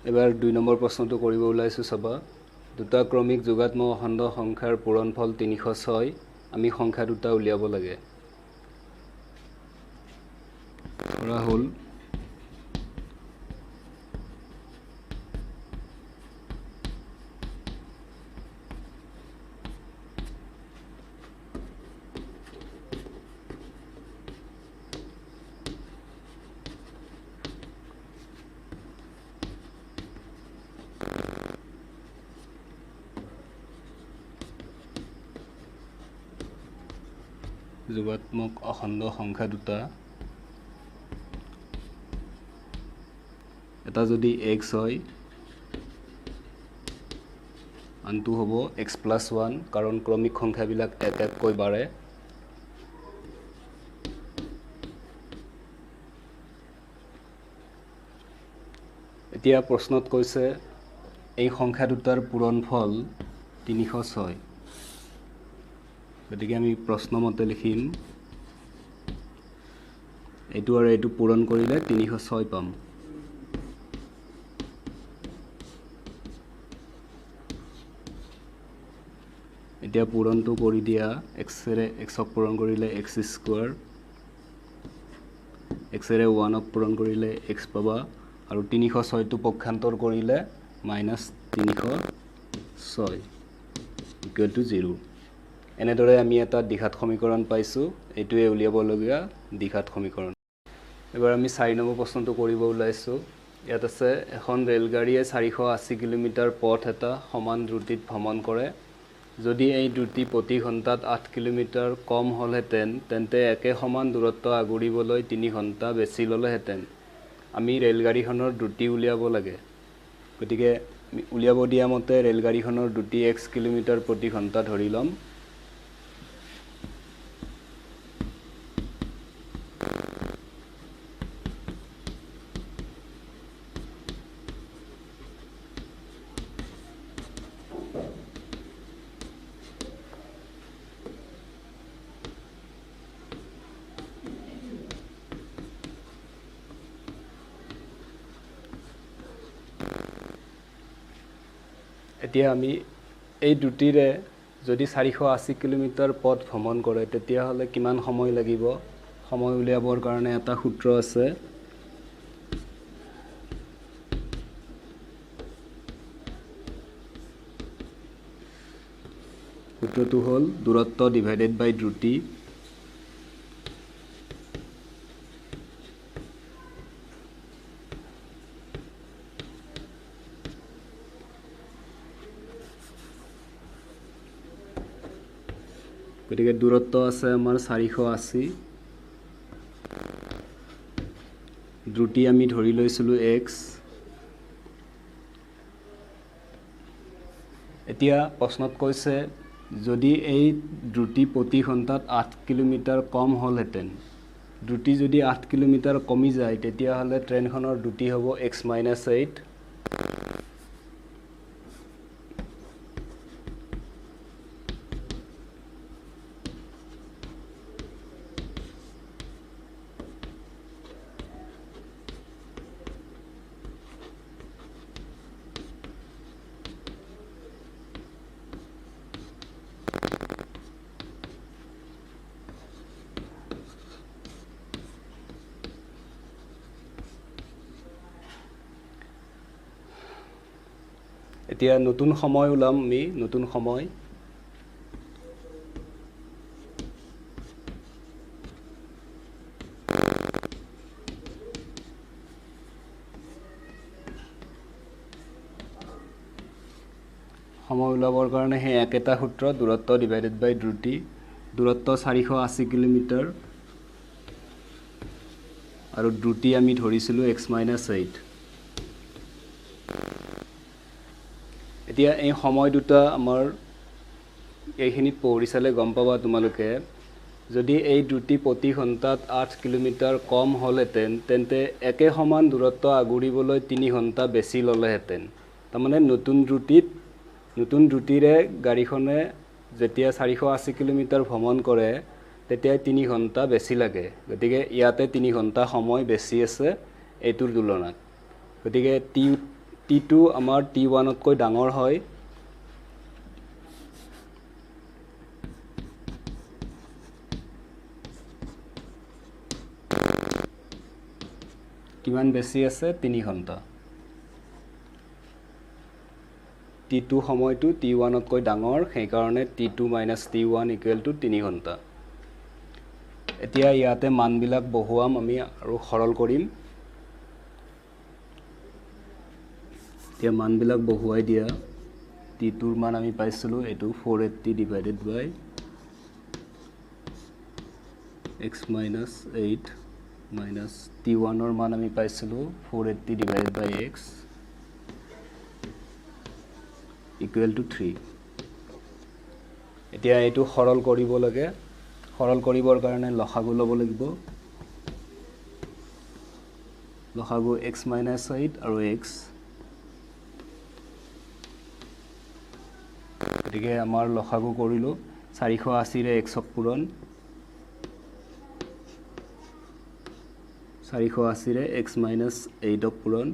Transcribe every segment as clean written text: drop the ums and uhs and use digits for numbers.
এবাৰ 2 নম্বৰ প্ৰশ্নটো কৰিব ওলাইছো চাবা দুটা ক্ৰমিক যোগাত্মক অখণ্ড সংখ্যাৰ পূৰণফল 306 আমি সংখ্যা দুটা উলিয়াব লাগে ধৰা হ'ল যোগাত্মক অখণ্ড সংখ্যা দুটা এটা যদি x হয় আনটো হ'ব x+1 কাৰণ ক্ৰমিক সংখ্যাবিলাক এক এককৈ বাঢ়ে এতিয়া প্ৰশ্নত কৈছে এই সংখ্যা দুটাৰ পূৰণফল 306 গতিকে আমি প্ৰশ্ন মতে লিখিম এইটো আৰু এইটো পূৰণ কৰিলে 306 পাম এতিয়া পূৰণটো কৰি দিয়া x ৰে x ক পূৰণ কৰিলে x² x ৰে 1 ক পূৰণ কৰিলে x পাবা আৰু 306 টো পক্ষান্তৰ কৰিলে -306 = 0 এনেদৰে আমি এটা দ্বিঘাত সমীকৰণ পাইছো এইটোৱে উলিয়াবলগীয়া দ্বিঘাত সমীকৰণ এবাৰ আমি 4 নম্বৰ প্ৰশ্নটো কৰিব ওলাইছো ইয়াত আছে এখন ৰেলগাড়ীয়ে 480 কিলোমিটাৰ পথ এটা সমান দ্ৰুতিত ভ্ৰমণ কৰে যদি এই দ্ৰুতি প্ৰতি ঘণ্টাত 8 কিলোমিটাৰ কম হ'লহেঁতেন তেন্তে একে সমান দূৰত্ব আগুৰিবলৈ 3 ঘণ্টা বেছি ল'লেহেঁতেন আমি ৰেলগাড়ীখনৰ দ্ৰুতি উলিয়াব লাগে গতিকে উলিয়াব দিয়া মতে ৰেলগাড়ীখনৰ দ্ৰুতি x কিলোমিটাৰ প্ৰতি ঘণ্টা ধৰি লম এতিয়া আমি এই দ্ৰুতিৰে যদি 480 কিলোমিটাৰ পথ ভ্ৰমণ কৰে তেতিয়া হলে কিমান সময় লাগিব সময় উলিয়াবৰ কাৰণে এটা সূত্ৰ আছে সূত্ৰটো হ'ল দূৰত্ব ডিভাইডেড বাই দ্ৰুতি গতিকে দূৰত্ব আছে আমাৰ 480 দ্ৰুতি আমি ধৰি লৈছিলো x এতিয়া প্ৰশ্নত কৈছে যদি এই দ্ৰুতি প্ৰতি ঘণ্টাত 8 কিলোমিটাৰ কম হ'লহেঁতেন দ্ৰুতি যদি 8 কিলোমিটাৰ কমি যায় তেতিয়া হলে ট্ৰেইনখনৰ দ্ৰুতি হ'ব x-8 এতিয়া নতুন সময় ওলাম আমি নতুন সময় ওলাবৰ কাৰণে হে একেটা সূত্ৰ দূৰত্ব ডিভাইডেড বাই দ্ৰুতি দূৰত্ব 480 কিলোমিটাৰ আৰু দ্ৰুতি আমি ধৰিছিলো x-8 এতিয়া এই সময় দুটা আমাৰ এইখিনিত পঢ়ি চালে গম পাবা তোমালোকে যদি এই দ্ৰুতি প্ৰতি ঘণ্টাত 8 কিলোমিটাৰ কম হ'লহেঁতেন তেন্তে একে সমান দূৰত্ব আগুৰিবলৈ 3 ঘণ্টা বেছি ল'লেহেঁতেন তাৰমানে নতুন দ্ৰুতিৰে গাড়ীখনে যেতিয়া 480 কিলোমিটাৰ ভ্ৰমণ কৰে তেতিয়া 3 ঘণ্টা বেছি লাগে গতিকে ইয়াতে 3 ঘণ্টা সময় বেছি আছে এইটোৰ তুলনাত গতিকে t t2 আমাৰ t1 তকৈ ডাঙৰ হয় কিমান বেছি আছে 3 ঘণ্টা t2 সময়টো t1 তকৈ ডাঙৰ সেই কাৰণে t2 - t1 = 3 ঘণ্টা এতিয়া ইয়াতে মানবিলাক বহুৱাম আমি আৰু সৰল কৰিম এতিয়া মানবিলাক বহুৱাই দিয়া t2 ৰ মান আমি পাইছিলো এটো 480 divided by x minus 8 minus t1 ৰ মান আমি পাইছিলো 480 divided by x equal to 3 এতিয়া এটো সৰল কৰিব লাগে সৰল কৰিবৰ কাৰণে লসাগু ল'ব লাগিব লসাগু x minus 8 আৰু x গতিকে আমাৰ লসাগু কৰিলো 480 ৰে x ক পূৰণ 480 ৰে x minus 8 ক পূৰণ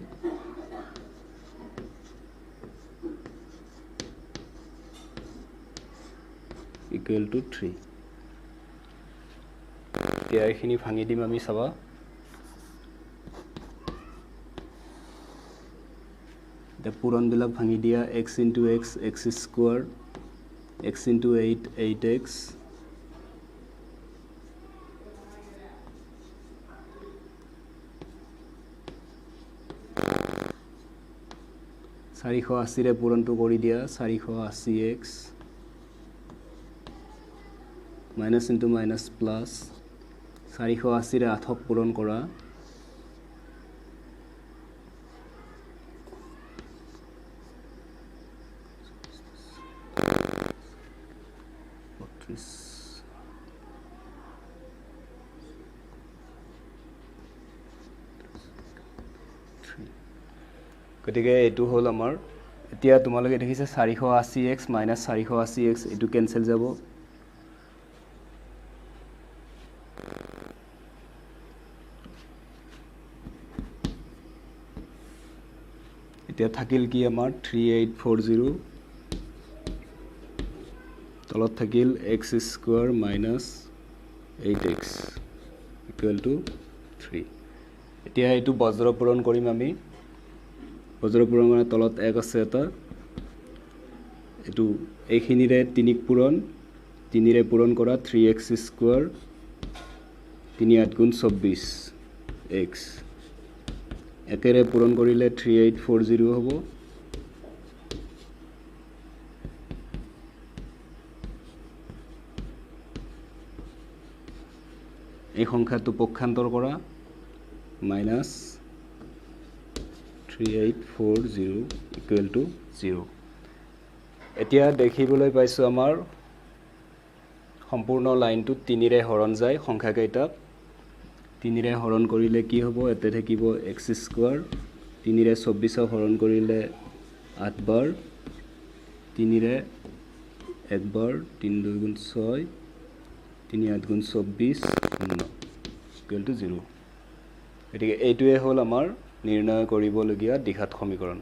equal to 3 এতিয়া এইখিনি ভাঙি দিম আমি চাবা এটা পূৰণ বিলাক ভাঙি দিয়া x into x x square x into 8 8x 480 ৰে পূৰণটো কৰি দিয়া 480x minus into minus plus 480 ৰে 8 পূৰণ কৰা গতিকে এটো হল আমাৰ এতিয়া তোমালোকে দেখিছে 480x minus 480x এটো কেনসেল যাব এতিয়া থাকিল কি আমাৰ 3840 তলত থাকিল x square minus 8x equal to 3 এতিয়া এটো বজ্ৰ পূৰণ কৰিম আমি বজ্ৰ পূৰণ মানে তলত 1 আছে এটা এটো এইখিনিৰে 3 পূৰণ 3 ৰে পূৰণ কৰা 3x square 3 8 গুণ 24 x একেৰে পূৰণ কৰিলে 3840 হ'ব এই সংখ্যাটো পক্ষান্তৰ কৰা minus 3840 equal to 0 এতিয়া দেখিবলৈ পাইছো আমাৰ সম্পূৰ্ণ লাইনটো 3 ৰে হৰণ যায় সংখ্যা কেইটাক 3 ৰে হৰণ কৰিলে কি হ'ব এতে থাকিব x square 3 ৰে 24 হৰণ কৰিলে 8 বাৰ 3 ৰে 1 বাৰ 3 2 গুণ 6 3 8 গুণ 24 0 equal to 0 এটিকে এইটোৱে হল আমাৰ নিৰ্ণয় কৰিবলগীয়া দ্বিঘাত সমীকৰণ